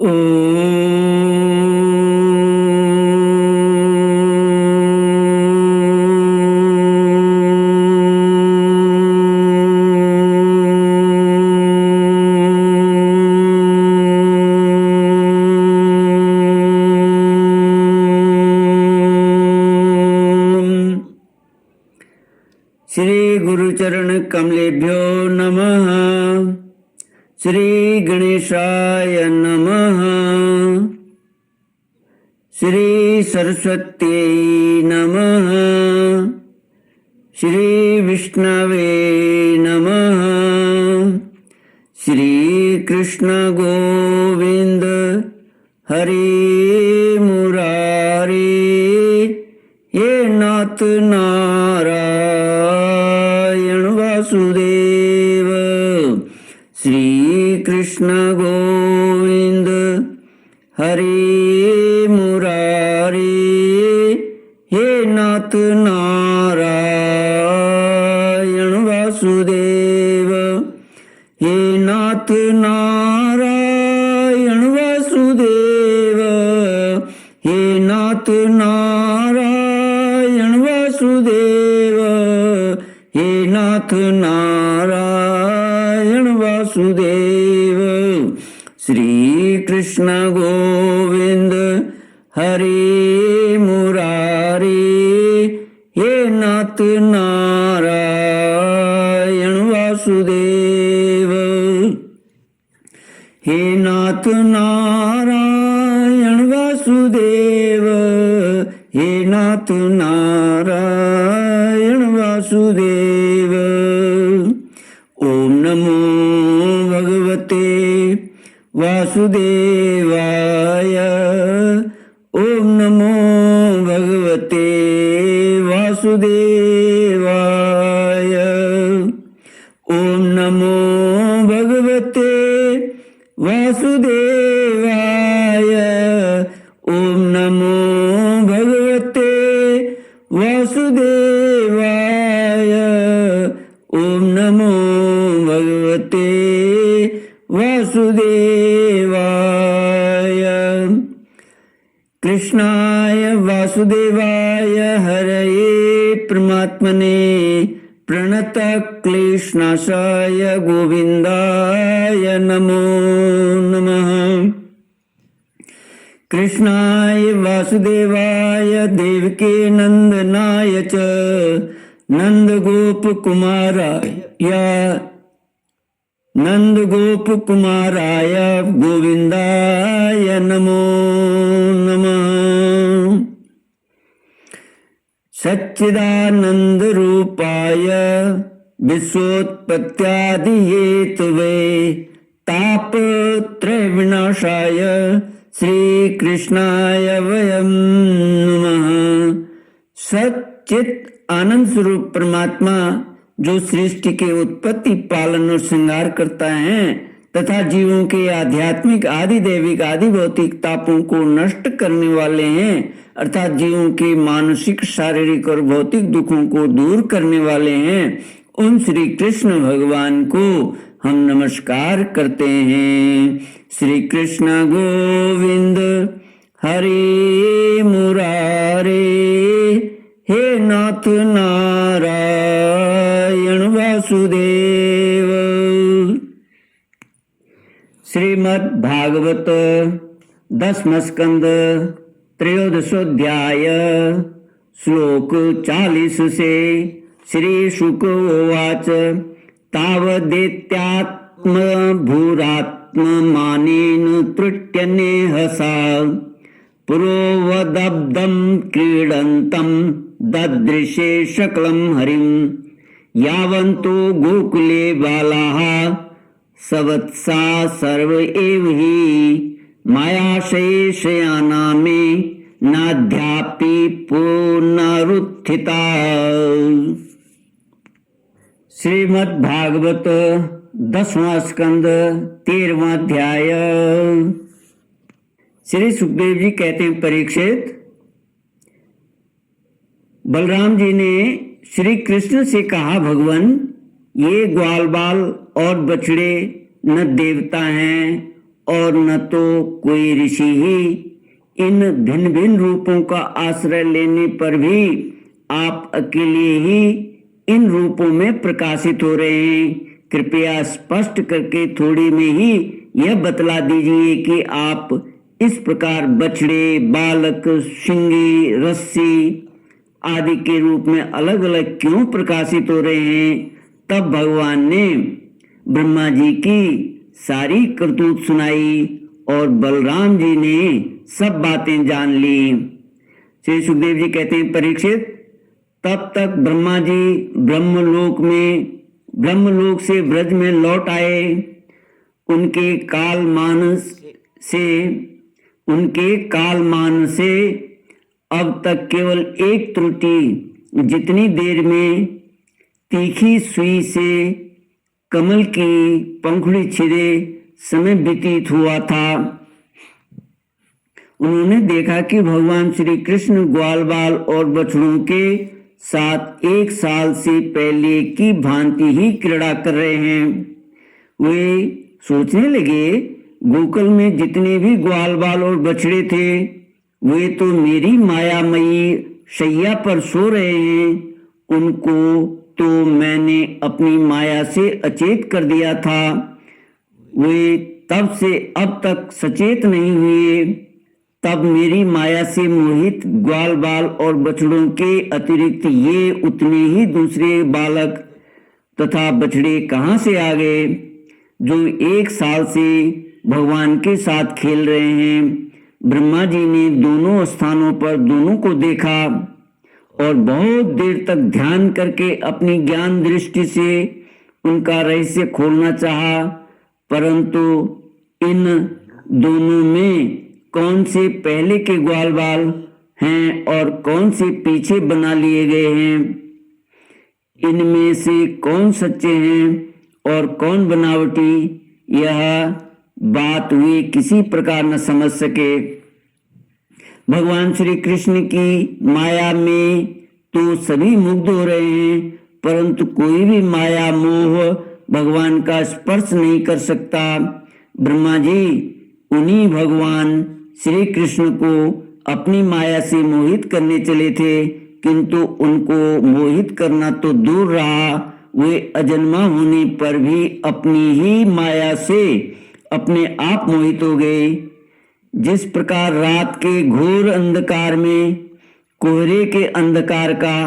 श्री गुरुचरण कमलेभ्यो नमः। श्री गणेशाय नमः। श्री सरस्वत्यै नमः। श्री विष्णवे नमः। श्री कृष्ण गोविंद हरे मुरारी हे नाथ नारायण वासुदेव। श्री कृष्ण गोविंद हरे मुरारी हे नाथ नारायण वासुदेव। हे नाथ नारायण वासुदेव। हे नाथ नारायण वासुदेव। हे नाथ नारायण वासुदेव। श्री कृष्ण गोविंद हरे मुरारी हे नाथ नारायण वासुदेव। हे नाथ नारायण वासुदेव। हे नाथ नारायण वासुदेव। ओम नमो भगवते वासुदेवाय। ओम नमो भगवते वासुदेवाय। ओम नमो भगवते वासुदेवाय। ओम नमो भगवते वासुदेवाय। ओम नमो भगवते वासुदेवाय। कृष्णाय वासुदेवाय हरये परमात्मने प्रणत क्लेशनाशाय गोविंदाय नमो नमः। कृष्णाय वासुदेवाय देवके नंदनाय च नंदगोपकुमाराय गोविंदाय नमो नमः। सच्चिदानंद रूपाय विश्वोत्पत्त्यादिहेतवे तापत्रय विनाशाय श्री कृष्णाय वयं नमः। सच्चित आनंद स्वरूप परमात्मा जो सृष्टि के उत्पत्ति पालन और श्रृंगार करता है तथा जीवों के आध्यात्मिक आदि दैविक आदि भौतिक तापों को नष्ट करने वाले हैं अर्थात जीवों के मानसिक शारीरिक और भौतिक दुखों को दूर करने वाले हैं, उन श्री कृष्ण भगवान को हम नमस्कार करते हैं। श्री कृष्ण गोविंद हरे मुरारे हे नाथ नारायण वासुदेव। श्रीमद् भागवत 10वां स्कंद 13वां श्लोक 40 से श्री शुक उवाच तावदेत्यात्म भूरात्ममानेन तृट्यनेहसा पुरोवदब्दं क्रीडन्तं ददृशे शकलं हरिं यावन्तो गोकुले बालाः सवत्सा सर्व एव हि मायाशेषयानामे नाध्यापि पुनरुत्थिता। श्रीमद् भागवत 10वां स्कंद 13वां अध्याय। श्री सुखदेव जी कहते हैं, परीक्षित, बलराम जी ने श्री कृष्ण से कहा, भगवान ये ग्वाल बाल और बछड़े न देवता हैं और न तो कोई ऋषि ही। इन भिन्न भिन्न रूपों का आश्रय लेने पर भी आप अकेले ही इन रूपों में प्रकाशित हो रहे हैं। कृपया स्पष्ट करके थोड़ी में ही यह बतला दीजिए कि आप इस प्रकार बछड़े, बालक, सिंगी, रस्सी आदि के रूप में अलग अलग क्यों प्रकाशित हो रहे हैं। तब भगवान ने ब्रह्मा जी की सारी करतूत सुनाई और बलराम जी ने सब बातें जान ली। श्री सुखदेव जी कहते हैं, परीक्षित, तब तक ब्रह्मा जी ब्रह्मलोक से ब्रज में लौट आए। उनके कालमान से अब तक केवल एक त्रुटि, जितनी देर में तीखी सुई से कमल की पंखुड़ी छिदे समय व्यतीत हुआ था। उन्होंने देखा कि भगवान श्री कृष्ण ग्वाल बाल और बछड़ों के साथ 1 साल से पहले की भांति ही क्रीड़ा कर रहे हैं। वे सोचने लगे, गोकुल में जितने भी ग्वाल बाल और बछड़े थे वे तो मेरी मायामयी शैया पर सो रहे हैं। उनको तो मैंने अपनी माया से अचेत कर दिया था। वे तब से अब तक सचेत नहीं हुए। तब मेरी माया से मोहित ग्वाल बाल और बछड़ों के अतिरिक्त ये उतने ही दूसरे बालक तथा बछड़े कहाँ से आ गए जो 1 साल से भगवान के साथ खेल रहे हैं। ब्रह्मा जी ने दोनों स्थानों पर दोनों को देखा और बहुत देर तक ध्यान करके अपनी ज्ञान दृष्टि से उनका रहस्य खोलना चाहा, परंतु इन दोनों में कौन से पहले के ग्वाल बाल हैं और कौन से पीछे बना लिए गए हैं, इनमें से कौन सच्चे हैं और कौन बनावटी, यह बात वे किसी प्रकार न समझ सके। भगवान श्री कृष्ण की माया में तो सभी मुग्ध हो रहे हैं, परंतु कोई भी माया मोह भगवान का स्पर्श नहीं कर सकता। ब्रह्मा जी उन्हीं भगवान श्री कृष्ण को अपनी माया से मोहित करने चले थे, किंतु उनको मोहित करना तो दूर रहा, वे अजन्मा होने पर भी अपनी ही माया से अपने आप मोहित हो गए। जिस प्रकार रात के घोर अंधकार में कोहरे के अंधकार का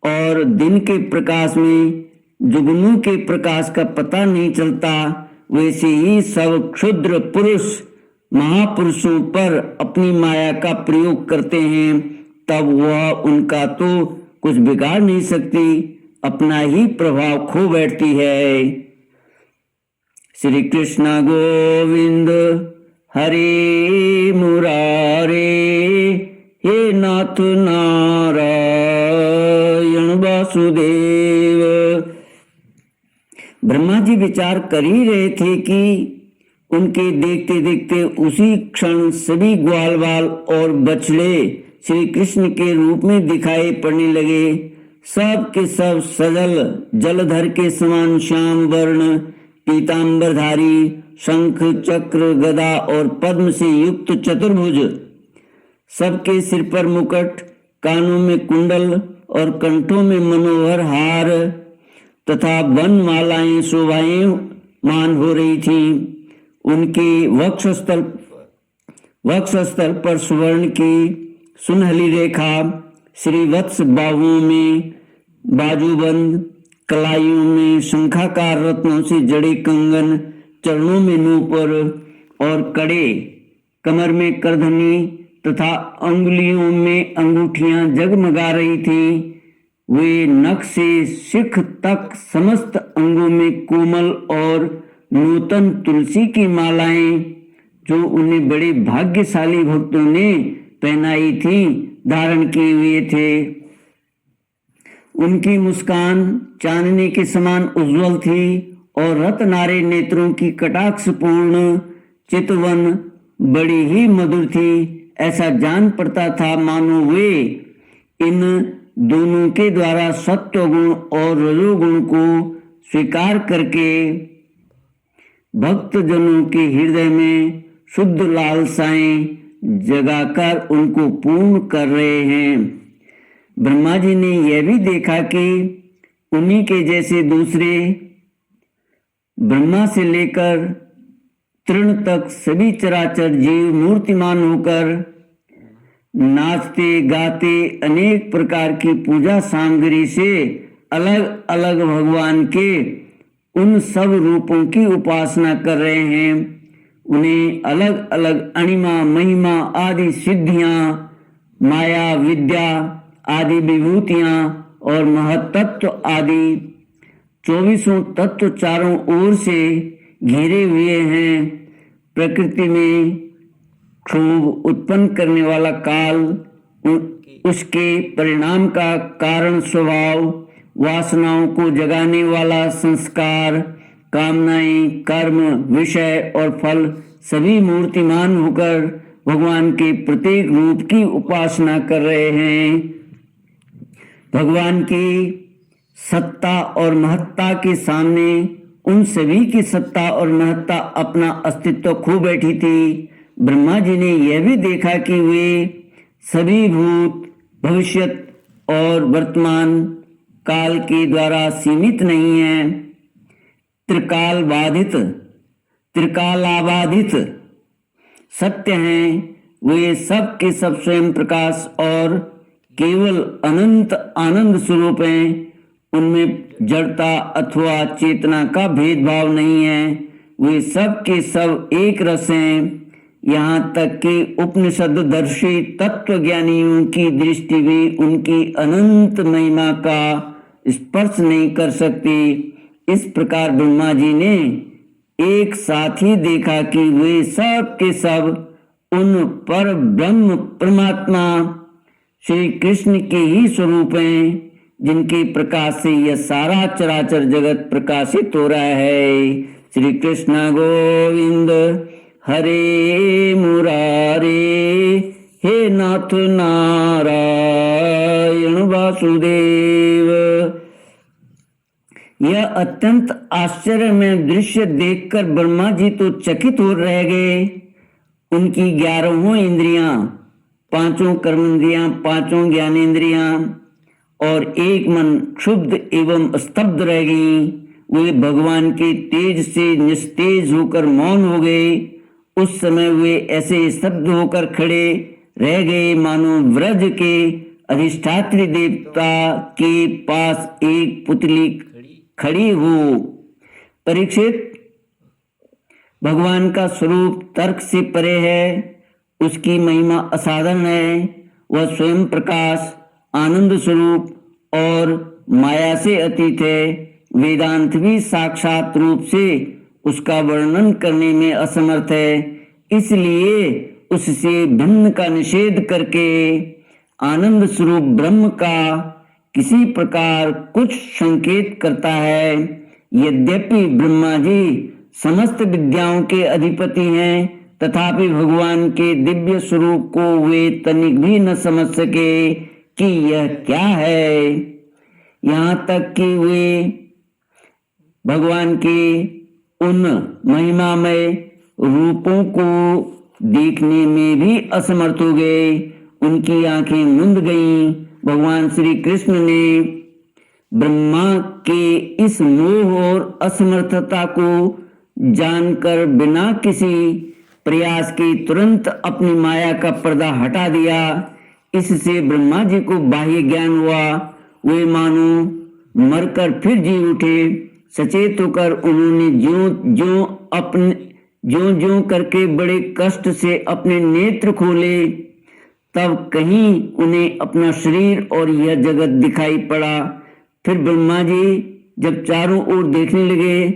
और दिन के प्रकाश में जुगनू के प्रकाश का पता नहीं चलता, वैसे ही सब क्षुद्र पुरुष महापुरुषों पर अपनी माया का प्रयोग करते हैं, तब वह उनका तो कुछ बिगाड़ नहीं सकती, अपना ही प्रभाव खो बैठती है। श्री कृष्ण गोविंद हरे मुरारे, हे नाथ नारायण वासुदेव। ब्रह्मा जी विचार कर ही रहे थे कि उनके देखते देखते उसी क्षण सभी ग्वाल बाल और बछड़े श्री कृष्ण के रूप में दिखाई पड़ने लगे। सब के सब सजल जलधर के समान श्याम वर्ण, पीतांबरधारी, शंख चक्र गदा और पद्म से युक्त चतुर्भुज, सबके सिर पर मुकुट, कानों में कुंडल और कंठों में मनोहर हार तथा वन मालाएं शोभायमान हो रही थी। उनके वक्षस्थल पर सुवर्ण की सुनहली रेखा, श्रीवत्स बाहुओं में बाजूबंद, कलाइयों में शंखाकार रत्नों से जड़े कंगन, चरणों में नूपुर और कड़े, कमर में करधनी तथा अंगुलियों में अंगूठियां जगमगा रही थी। वे नख से शिख तक समस्त अंगों में कोमल और नूतन तुलसी की मालाएं, जो उन्हें बड़े भाग्यशाली भक्तों ने पहनाई थी, धारण किए हुए थे। उनकी मुस्कान चांदनी के समान उज्जवल थी और रत्नारे नेत्रों की कटाक्षपूर्ण चितवन बड़ी ही मधुर थी। ऐसा जान पड़ता था मानो वे इन दोनों के द्वारा सत्वगुण और रजोगुण को स्वीकार करके भक्त जनों के हृदय में शुद्ध लालसाएं जगाकर उनको पूर्ण कर रहे हैं। ब्रह्मा जी ने यह भी देखा कि उन्हीं के जैसे दूसरे ब्रह्मा से लेकर तृण तक सभी चराचर जीव मूर्तिमान होकर नाचते गाते अनेक प्रकार की पूजा सामग्री से अलग अलग भगवान के उन सब रूपों की उपासना कर रहे हैं। उन्हें अलग अलग अणिमा महिमा आदि सिद्धियां, माया विद्या आदि विभूतियां और महत्त्व आदि 24 तत्व चारों ओर से घिरे हुए हैं। प्रकृति में क्षोभ उत्पन्न करने वाला काल, उसके परिणाम का कारण स्वभाव, वासनाओं को जगाने वाला संस्कार, कामनाएं, कर्म, विषय और फल सभी मूर्तिमान होकर भगवान के प्रत्येक रूप की उपासना कर रहे हैं। भगवान की सत्ता और महत्ता के सामने उन सभी की सत्ता और महत्ता अपना अस्तित्व खो बैठी थी। ब्रह्मा जी ने यह भी देखा कि वे सभी भूत, भविष्यत और वर्तमान काल के द्वारा सीमित नहीं हैं। त्रिकालाबाधित सत्य हैं। वे सब के सब स्वयं प्रकाश और केवल अनंत आनंद स्वरूप हैं। उनमें जड़ता अथवा चेतना का भेदभाव नहीं है। वे सब के सब एक रस हैं। यहाँ तक कि उपनिषददर्शी तत्वज्ञानियों की दृष्टि भी उनकी अनंत महिमा का स्पर्श नहीं कर सकती। इस प्रकार ब्रह्मा जी ने एक साथ ही देखा कि वे सब के सब उन पर ब्रह्म परमात्मा श्री कृष्ण के ही स्वरूप हैं, जिनके प्रकाश से यह सारा चराचर जगत प्रकाशित हो रहा है। श्री कृष्ण गोविंद हरे मुरारे, हे नाथ नारायण वासुदेव। यह अत्यंत आश्चर्यमय दृश्य देखकर ब्रह्मा जी तो चकित हो रह गए। उनकी 11 इंद्रियां, 5 कर्मेंद्रियां, 5 ज्ञानेंद्रियां और एक मन क्षुब्ध एवं स्तब्ध रह गई। वे भगवान के तेज से निस्तेज होकर मौन हो गए। उस समय वे ऐसे स्तब्ध होकर खड़े रह गए मानो व्रज के अधिष्ठात्री देवता के पास एक पुतली खड़ी हो। परीक्षित, भगवान का स्वरूप तर्क से परे है। उसकी महिमा असाधारण है। वह स्वयं प्रकाश, आनंद स्वरूप और माया से अतीत है। वेदांत भी साक्षात रूप से उसका वर्णन करने में असमर्थ है। इसलिए उससे भिन्न का निषेध करके आनंद स्वरूप ब्रह्म का किसी प्रकार कुछ संकेत करता है। यद्यपि ब्रह्मा जी समस्त विद्याओं के अधिपति हैं, तथापि भगवान के दिव्य स्वरूप को वे तनिक भी न समझ सके कि यह क्या है। यहाँ तक कि वे भगवान के उन महिमामय रूपों को देखने में भी असमर्थ हो गए। उनकी आंखें मुंद गईं। भगवान श्री कृष्ण ने ब्रह्मा के इस मोह और असमर्थता को जानकर बिना किसी प्रयास के तुरंत अपनी माया का पर्दा हटा दिया। इससे ब्रह्मा जी को बाह्य ज्ञान हुआ। वे मानो मरकर फिर जी उठे। सचेत होकर उन्होंने ज्यों करके बड़े कष्ट से अपने नेत्र खोले। तब कहीं उन्हें अपना शरीर और यह जगत दिखाई पड़ा। फिर ब्रह्मा जी जब चारों ओर देखने लगे,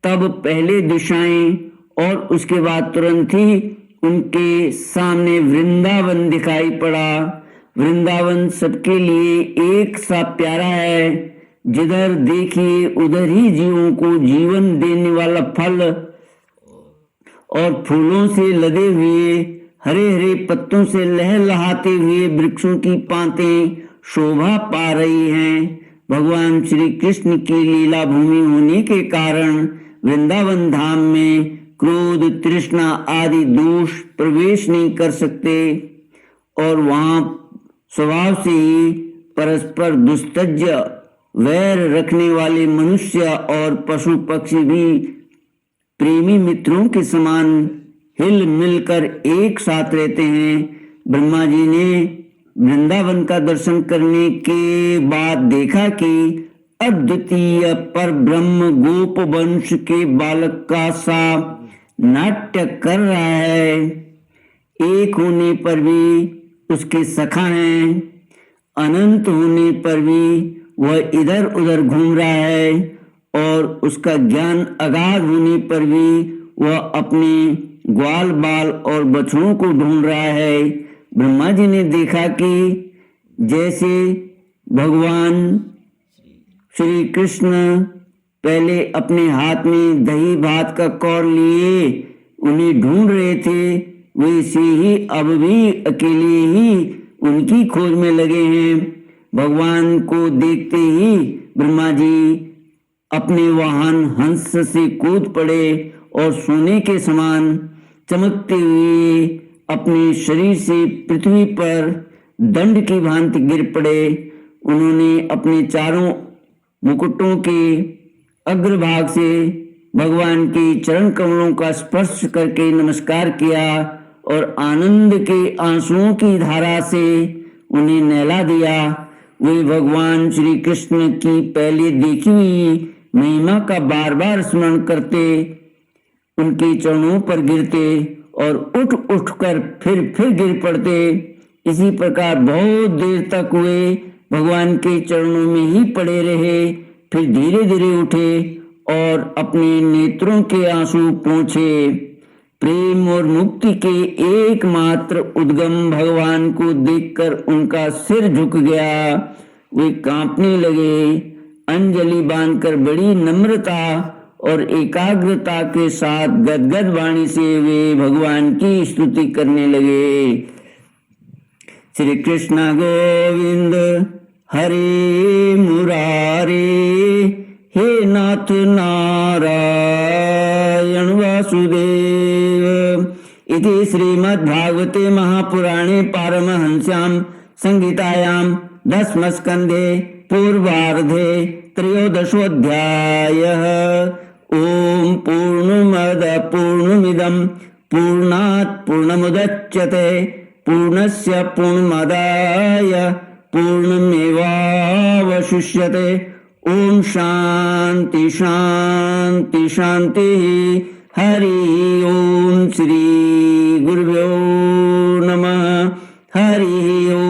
तब पहले दिशाएं और उसके बाद तुरंत ही उनके सामने वृंदावन दिखाई पड़ा। वृंदावन सबके लिए एक सा प्यारा है। जिधर देखिए उधर ही जीवों को जीवन देने वाला फल और फूलों से लदे हुए, हरे हरे पत्तों से लहलहाते हुए वृक्षों की पांतें शोभा पा रही हैं। भगवान श्री कृष्ण की लीला भूमि होने के कारण वृंदावन धाम में क्रोध, तृष्णा आदि दोष प्रवेश नहीं कर सकते और वहां स्वभाव से ही परस्पर दुस्तज्य वैर रखने वाले मनुष्य और पशु पक्षी भी प्रेमी मित्रों के समान हिल मिलकर एक साथ रहते हैं। ब्रह्मा जी ने वृंदावन का दर्शन करने के बाद देखा कि अद्वितीय पर ब्रह्म गोप वंश के बालक का सा नाट्य कर रहा है। एक होने पर भी उसके सखा हैं, अनंत होने पर भी वह इधर उधर घूम रहा है और उसका ज्ञान अगाध होने पर भी वह अपने ग्वाल बाल और बछड़ों को ढूंढ रहा है। ब्रह्मा जी ने देखा कि जैसे भगवान श्री कृष्ण पहले अपने हाथ में दही भात का कौर लिए उन्हें ढूंढ रहे थे, वैसे ही अब भी अकेले ही उनकी खोज में लगे हैं। भगवान को देखते ही ब्रह्मा जी अपने वाहन हंस से कूद पड़े और सोने के समान चमकते हुए अपने शरीर से पृथ्वी पर दंड की भांति गिर पड़े। उन्होंने अपने चारों मुकुटों के अग्रभाग से भगवान के चरण कमलों का स्पर्श करके नमस्कार किया और आनंद के आंसुओं की धारा से उन्हें नहला दिया। वे भगवान श्री कृष्ण की पहले देखी हुई महिमा का बार बार स्मरण करते, उनके चरणों पर गिरते और उठ उठकर फिर गिर पड़ते। इसी प्रकार बहुत देर तक वे भगवान के चरणों में ही पड़े रहे, फिर धीरे धीरे उठे और अपने नेत्रों के आंसू पोंछे। प्रेम और मुक्ति के एकमात्र उद्गम भगवान को देखकर उनका सिर झुक गया। वे कांपने लगे। अंजलि बांधकर बड़ी नम्रता और एकाग्रता के साथ गदगद वाणी से वे भगवान की स्तुति करने लगे। श्री कृष्ण गोविंद हरे मुरारे, हे नाथ नारायण वासुदेव। इति श्रीमद्भागवते महापुराणे पारमहंस्यां संहितायां दशमस्कन्धे पूर्वार्धे त्रयोदशोऽध्यायः। ओम पूर्णमद पूर्णमिदं पूर्णात् पूर्णमुदच्यते पूर्णस्य पूर्णमादाय पूर्णमेवावशिष्यते। ओम शांति शांति शांति। हरि ओम। श्री गुरुभ्यो नमः। हरि ओम।